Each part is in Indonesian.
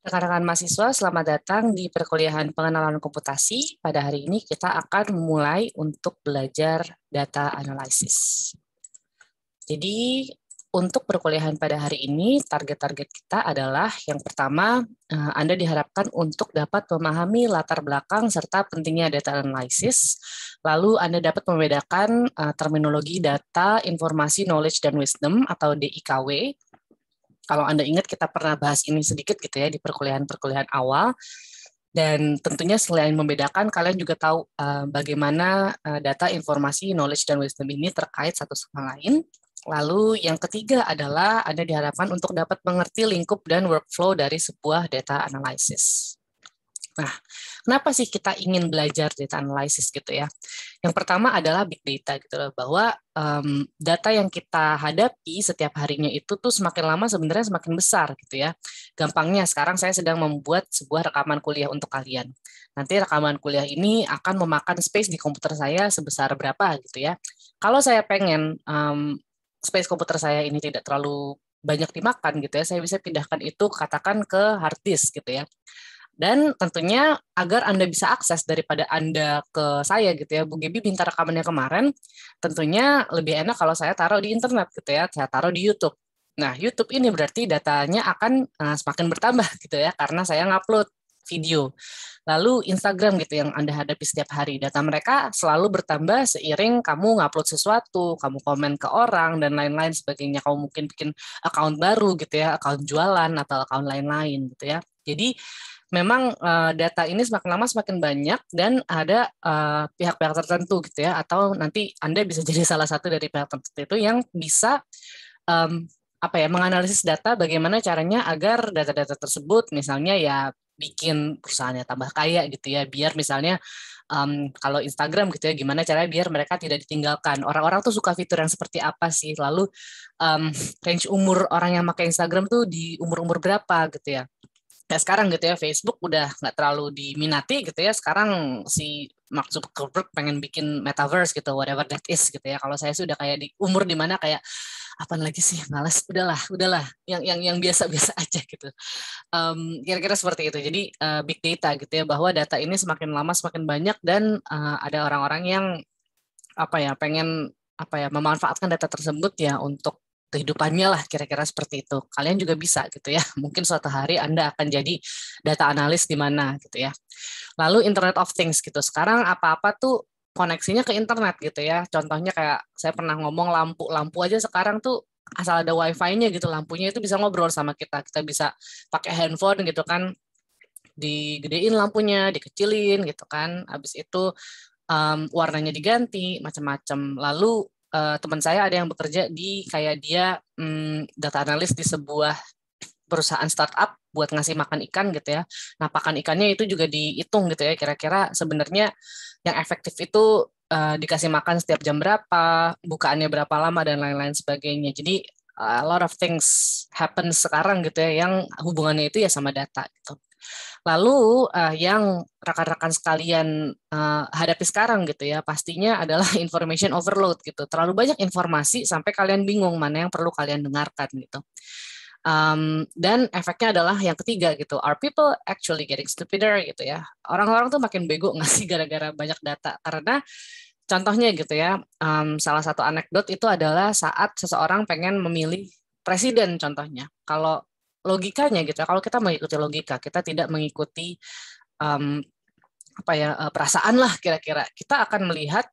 Rekan-rekan mahasiswa, selamat datang di perkuliahan pengenalan komputasi. Pada hari ini kita akan memulai untuk belajar data analysis. Jadi, untuk perkuliahan pada hari ini, target-target kita adalah yang pertama, Anda diharapkan untuk dapat memahami latar belakang serta pentingnya data analysis. Lalu Anda dapat membedakan terminologi data, informasi, knowledge, dan wisdom atau DIKW. Kalau Anda ingat kita pernah bahas ini sedikit gitu ya di perkuliahan-perkuliahan awal. Dan tentunya selain membedakan, kalian juga tahu bagaimana data, informasi, knowledge, dan wisdom ini terkait satu sama lain. Lalu yang ketiga adalah Anda diharapkan untuk dapat mengerti lingkup dan workflow dari sebuah data analysis. Nah, kenapa sih kita ingin belajar data analysis gitu ya? Yang pertama adalah big data gitu loh, bahwa data yang kita hadapi setiap harinya itu tuh semakin lama sebenarnya semakin besar gitu ya. Gampangnya sekarang saya sedang membuat sebuah rekaman kuliah untuk kalian. Nanti rekaman kuliah ini akan memakan space di komputer saya sebesar berapa gitu ya. Kalau saya pengen space komputer saya ini tidak terlalu banyak dimakan gitu ya, saya bisa pindahkan itu katakan ke hard disk gitu ya. Dan tentunya agar Anda bisa akses daripada Anda ke saya gitu ya, Bu Gebi minta rekamannya kemarin, tentunya lebih enak kalau saya taruh di internet gitu ya, saya taruh di YouTube. Nah, YouTube ini berarti datanya akan semakin bertambah gitu ya, karena saya ngupload video. Lalu Instagram gitu yang Anda hadapi setiap hari, data mereka selalu bertambah seiring kamu ngupload sesuatu, kamu komen ke orang, dan lain-lain sebagainya. Kamu mungkin bikin account baru gitu ya, account jualan atau account lain-lain gitu ya. Jadi memang data ini semakin lama semakin banyak dan ada pihak-pihak tertentu gitu ya, atau nanti Anda bisa jadi salah satu dari pihak tertentu itu yang bisa menganalisis data, bagaimana caranya agar data-data tersebut misalnya ya bikin perusahaannya tambah kaya gitu ya, biar misalnya kalau Instagram gitu ya, gimana caranya biar mereka tidak ditinggalkan. Orang-orang tuh suka fitur yang seperti apa sih, lalu range umur orang yang pakai Instagram tuh di umur-umur berapa gitu ya. Kayak sekarang gitu ya, Facebook udah nggak terlalu diminati gitu ya. Sekarang si Mark Zuckerberg pengen bikin metaverse gitu, whatever that is gitu ya. Kalau saya sudah kayak di umur dimana kayak apa lagi sih, malas, udahlah, yang biasa-biasa aja gitu. Kira-kira seperti itu. Jadi big data gitu ya, bahwa data ini semakin lama semakin banyak dan ada orang-orang yang pengen memanfaatkan data tersebut ya untuk kehidupannya lah, kira-kira seperti itu. Kalian juga bisa gitu ya. Mungkin suatu hari Anda akan jadi data analis di mana gitu ya. Lalu Internet of Things gitu. Sekarang apa-apa tuh koneksinya ke internet gitu ya. Contohnya kayak saya pernah ngomong lampu aja sekarang tuh asal ada wifi-nya gitu, lampunya itu bisa ngobrol sama kita. Kita bisa pakai handphone gitu kan, digedein lampunya, dikecilin gitu kan. Habis itu warnanya diganti, macam-macam. Lalu teman saya ada yang bekerja di kayak dia data analis di sebuah perusahaan startup buat ngasih makan ikan gitu ya. Nah, pakan ikannya itu juga dihitung gitu ya, kira-kira sebenarnya yang efektif itu dikasih makan setiap jam berapa, bukaannya berapa lama, dan lain-lain sebagainya. Jadi, a lot of things happen sekarang gitu ya, yang hubungannya itu ya sama data gitu. Lalu yang rekan-rekan sekalian hadapi sekarang gitu ya, pastinya adalah information overload gitu. Terlalu banyak informasi sampai kalian bingung mana yang perlu kalian dengarkan gitu. Dan efeknya adalah yang ketiga gitu, are people actually getting stupider gitu ya. Orang-orang tuh makin bego nggak sih gara-gara banyak data. Karena contohnya gitu ya, salah satu anekdot itu adalah saat seseorang pengen memilih presiden contohnya. Kalau logikanya gitu ya, kalau kita mengikuti logika, kita tidak mengikuti perasaan lah kira-kira, kita akan melihat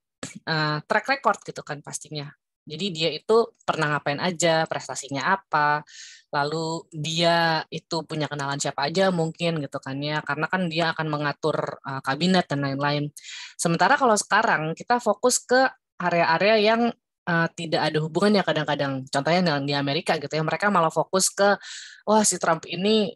track record gitu kan pastinya. Jadi dia itu pernah ngapain aja, prestasinya apa, lalu dia itu punya kenalan siapa aja mungkin gitu kan ya, karena kan dia akan mengatur kabinet dan lain-lain. Sementara kalau sekarang kita fokus ke area-area yang tidak ada hubungannya kadang-kadang. Contohnya dengan di Amerika gitu ya, mereka malah fokus ke, wah si Trump ini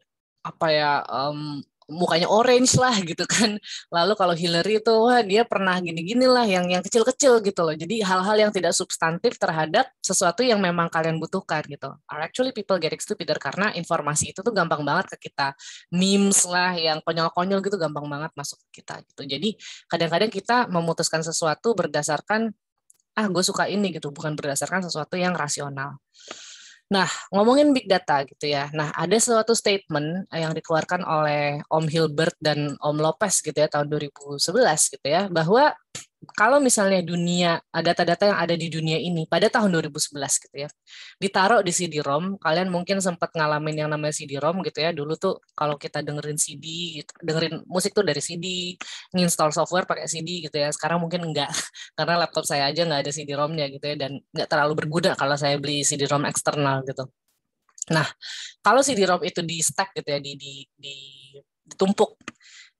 mukanya orange lah gitu kan. Lalu kalau Hillary itu wah dia pernah gini-gini lah yang kecil-kecil gitu loh. Jadi hal-hal yang tidak substantif terhadap sesuatu yang memang kalian butuhkan gitu. Are actually people getting stupider karena informasi itu tuh gampang banget ke kita. Memes lah yang konyol-konyol gitu gampang banget masuk ke kita gitu. Jadi kadang-kadang kita memutuskan sesuatu berdasarkan gue suka ini gitu, bukan berdasarkan sesuatu yang rasional. Nah, ngomongin big data gitu ya. Nah, ada suatu statement yang dikeluarkan oleh Om Hilbert dan Om Lopez gitu ya tahun 2011 gitu ya, bahwa kalau misalnya data-data yang ada di dunia ini pada tahun 2011 gitu ya, ditaruh di CD-ROM, kalian mungkin sempat ngalamin yang namanya CD-ROM gitu ya. Dulu tuh kalau kita dengerin CD, gitu, dengerin musik tuh dari CD, nginstall software pakai CD gitu ya. Sekarang mungkin enggak, karena laptop saya aja nggak ada CD-ROM-nya gitu ya, dan nggak terlalu berguna kalau saya beli CD-ROM eksternal gitu. Nah, kalau CD-ROM itu di stack gitu ya, ditumpuk,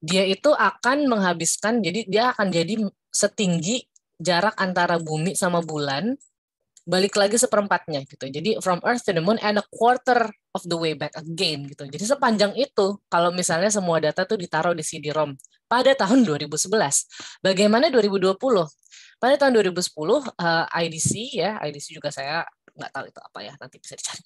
dia itu akan menghabiskan, jadi dia akan jadi setinggi jarak antara bumi sama bulan, balik lagi seperempatnya gitu. Jadi from Earth to the Moon and a quarter of the way back again gitu. Jadi sepanjang itu kalau misalnya semua data tuh ditaruh di CD-ROM pada tahun 2011. Bagaimana 2020? Pada tahun 2010 IDC ya, IDC juga saya nggak tahu itu apa ya, nanti bisa dicari.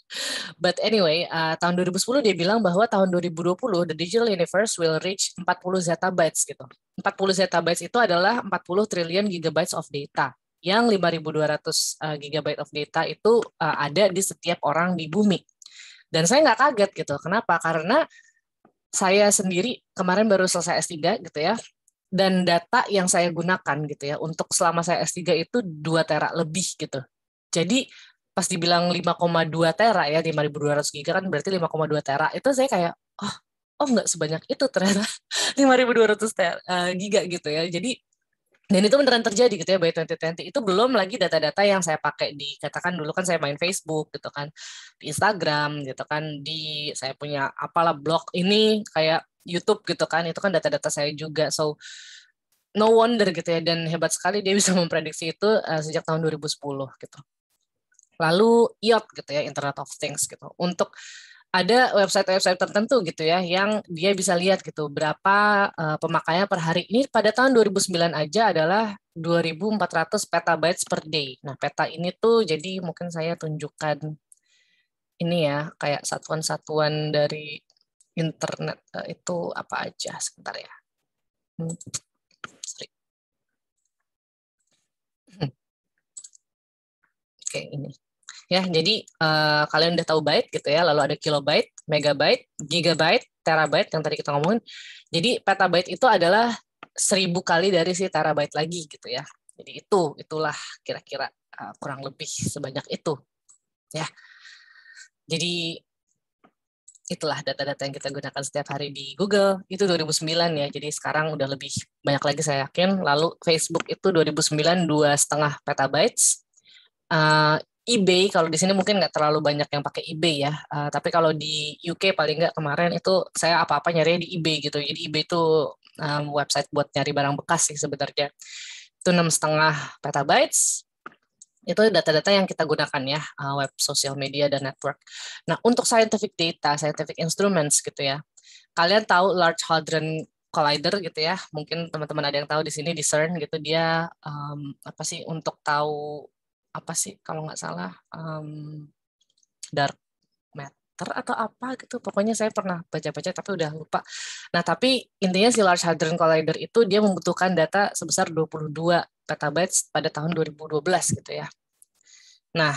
But anyway, tahun 2010 dia bilang bahwa tahun 2020 the digital universe will reach 40 zettabytes gitu. 40 zettabytes itu adalah 40 trillion gigabytes of data. Yang 5.200 gigabyte of data itu ada di setiap orang di bumi. Dan saya nggak kaget gitu. Kenapa? Karena saya sendiri kemarin baru selesai S3 gitu ya. Dan data yang saya gunakan gitu ya untuk selama saya S3 itu 2 tera lebih gitu. Jadi pas dibilang 5,2 tera ya, 5.200 giga kan berarti 5,2 tera. Itu saya kayak, oh nggak sebanyak itu ternyata 5.200 giga gitu ya. Jadi dan itu beneran terjadi gitu ya by 2020. Itu belum lagi data-data yang saya pakai di, katakan dulu kan saya main Facebook gitu kan, di Instagram gitu kan, di saya punya apalah blog ini kayak YouTube gitu kan, itu kan data-data saya juga. So no wonder gitu ya, dan hebat sekali dia bisa memprediksi itu sejak tahun 2010 gitu. Lalu IoT gitu ya, Internet of Things gitu. Untuk ada website-website tertentu gitu ya yang dia bisa lihat gitu berapa pemakaian per hari. Ini pada tahun 2009 aja adalah 2.400 petabytes per day. Nah, peta ini tuh jadi mungkin saya tunjukkan ini ya kayak satuan-satuan dari internet itu apa aja, sebentar ya. Sorry. Oke, ini. Ya, jadi kalian udah tahu byte gitu ya, lalu ada kilobyte, megabyte, gigabyte, terabyte yang tadi kita ngomongin. Jadi petabyte itu adalah 1.000 kali dari si terabyte lagi gitu ya. Jadi itulah kira-kira kurang lebih sebanyak itu ya. Jadi itulah data-data yang kita gunakan setiap hari di Google. Itu 2009 ya, jadi sekarang udah lebih banyak lagi saya yakin. Lalu Facebook itu 2009 2,5 petabytes. eBay kalau di sini mungkin nggak terlalu banyak yang pakai eBay ya, tapi kalau di UK paling nggak kemarin itu saya apa-apa nyarinya di eBay gitu. Jadi eBay itu website buat nyari barang bekas sih sebenarnya. Itu 6,5 petabytes. Itu data-data yang kita gunakan ya, web, sosial media, dan network. Nah, untuk scientific data, scientific instruments gitu ya, kalian tahu Large Hadron Collider gitu ya, mungkin teman-teman ada yang tahu di sini di CERN gitu, dia apa sih untuk tahu apa sih kalau nggak salah dark matter atau apa gitu, pokoknya saya pernah baca-baca tapi udah lupa. Nah, tapi intinya si Large Hadron Collider itu dia membutuhkan data sebesar 22 petabytes pada tahun 2012 gitu ya. Nah,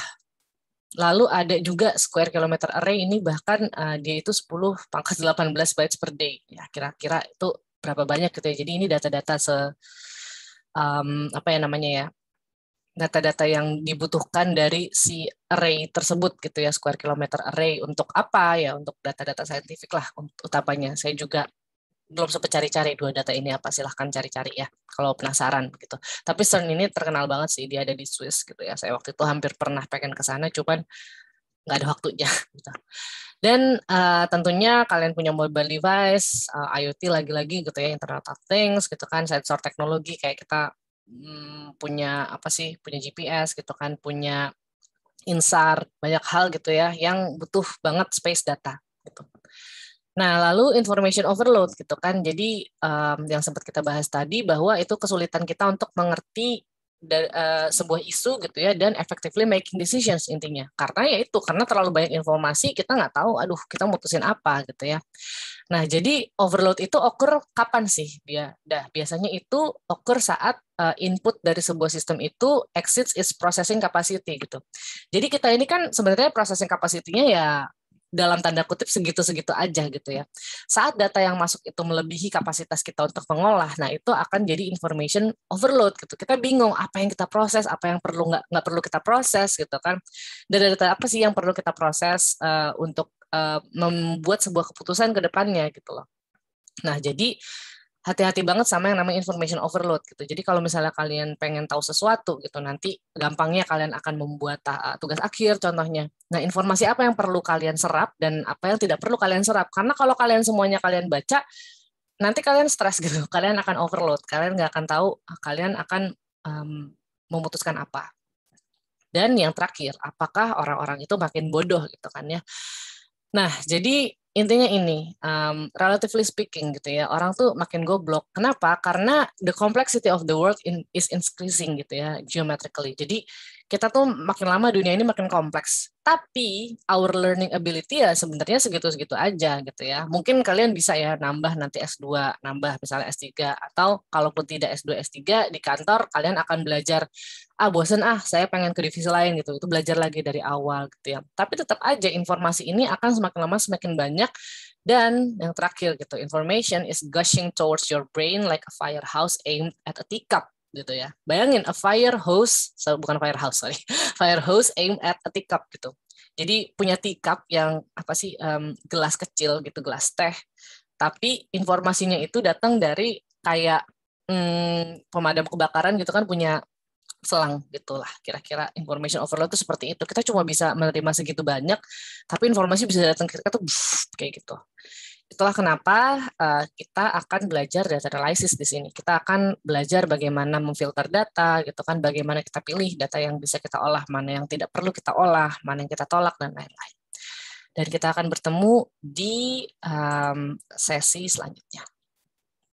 lalu ada juga Square Kilometer Array, ini bahkan dia itu 10 pangkat 18 bytes per day. Ya, kira-kira itu berapa banyak gitu ya. Jadi ini data-data apa ya namanya ya, data-data yang dibutuhkan dari si array tersebut gitu ya, Square Kilometer Array. Untuk apa ya? Untuk data-data saintifik lah utamanya. Saya juga belum sempat cari-cari dua data ini apa, silahkan cari-cari ya kalau penasaran gitu. Tapi CERN ini terkenal banget sih, dia ada di Swiss gitu ya. Saya waktu itu hampir pernah pengen ke sana, cuman nggak ada waktunya gitu. Dan tentunya kalian punya mobile device, IoT lagi-lagi gitu ya, Internet of Things gitu kan, sensor teknologi kayak kita punya apa sih, punya GPS gitu kan, punya INSAR, banyak hal gitu ya yang butuh banget space data gitu. Nah, lalu information overload gitu kan. Jadi yang sempat kita bahas tadi bahwa itu kesulitan kita untuk mengerti sebuah isu gitu ya, dan effectively making decisions intinya. Karena terlalu banyak informasi, kita nggak tahu, aduh kita mutusin apa gitu ya. Nah, jadi overload itu occur kapan sih? Biasanya itu occur saat input dari sebuah sistem itu exceeds its processing capacity gitu. Jadi kita ini kan sebenarnya processing capacity-nya ya dalam tanda kutip segitu-segitu aja gitu ya. Saat data yang masuk itu melebihi kapasitas kita untuk mengolah, nah itu akan jadi information overload gitu. Kita bingung apa yang kita proses, apa yang nggak perlu kita proses gitu kan. Dan data apa sih yang perlu kita proses untuk membuat sebuah keputusan ke depannya gitu loh. Nah, jadi hati-hati banget sama yang namanya information overload gitu. Jadi kalau misalnya kalian pengen tahu sesuatu gitu, nanti gampangnya kalian akan membuat tugas akhir contohnya. Nah, informasi apa yang perlu kalian serap dan apa yang tidak perlu kalian serap. Karena kalau kalian semuanya kalian baca, nanti kalian stres gitu. Kalian akan overload. Kalian nggak akan tahu kalian akan memutuskan apa. Dan yang terakhir, apakah orang-orang itu makin bodoh gitu kan ya. Nah, jadi intinya ini, relatively speaking gitu ya, orang tuh makin goblok. Kenapa? Karena the complexity of the world is increasing gitu ya, geometrically. Jadi kita tuh makin lama dunia ini makin kompleks. Tapi our learning ability ya sebenarnya segitu-segitu aja gitu ya. Mungkin kalian bisa ya nambah nanti S2, nambah misalnya S3, atau kalaupun tidak S2, S3 di kantor kalian akan belajar bosen saya pengen ke divisi lain gitu, itu belajar lagi dari awal gitu ya. Tapi tetap aja informasi ini akan semakin lama semakin banyak, dan yang terakhir gitu, information is gushing towards your brain like a firehouse aimed at a teacup gitu ya. Bayangin a fire hose, bukan firehouse sorry, fire hose aimed at a teacup gitu. Jadi punya teacup yang apa sih, gelas kecil gitu, gelas teh, tapi informasinya itu datang dari kayak pemadam kebakaran gitu kan, punya selang gitulah. Kira-kira information overload itu seperti itu. Kita cuma bisa menerima segitu banyak, tapi informasi bisa datang ke kita tuh kayak gitu. Itulah kenapa kita akan belajar data analysis di sini. Kita akan belajar bagaimana memfilter data, gitu kan, bagaimana kita pilih data yang bisa kita olah, mana yang tidak perlu kita olah, mana yang kita tolak, dan lain-lain. Dan kita akan bertemu di sesi selanjutnya.